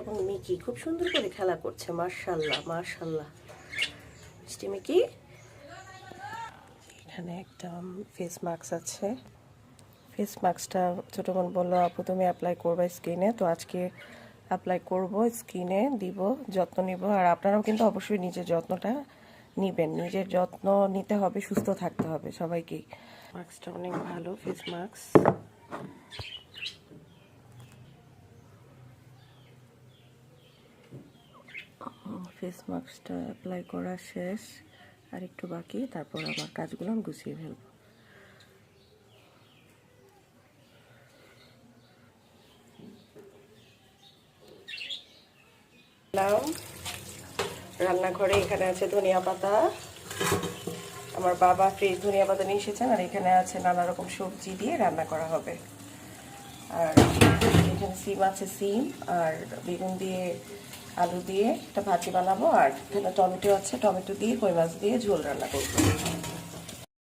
এবং মিকি খুব সুন্দর করে খেলা করছে। মাশাআল্লাহ মাশাআল্লাহ। মিষ্টি মিকি, এখানে একটা ফেস মাস্ক আছে। ফেস মাস্কটা ছোট বোন বললো আপু তুমি অ্যাপ্লাই করবে স্কিনে, তো আজকে অ্যাপ্লাই করব, স্কিনে দিব, যত্ন নিব। আর আপনারাও কিন্তু অবশ্যই নিজের যত্নটা নেবেন, নিজের যত্ন নিতে হবে, সুস্থ থাকতে হবে সবাইকেই। মাস্কটা অনেক ভালো ফেস মাস্ক। ফেস মাস্কটা অ্যাপ্লাই করা শেষ, আর একটু বাকি, তারপর আমার কাজগুলো আমি গুছিয়ে ফেলবো। রান্নাঘরে এখানে আছে ধনিয়া পাতা, আমার বাবা ফ্রেশ ধনিয়া পাতা নিয়ে এসেছেন, আর এখানে আছে নানা রকম সবজি দিয়ে রান্না করা হবে। আর এখানে সিম আছে, সিম আর বেগুন দিয়ে আলু দিয়ে একটা ভাজি বানাবো। আর এখানে টমেটো আছে, টমেটো দিয়ে কই মাছ দিয়ে ঝোল রান্না করবো।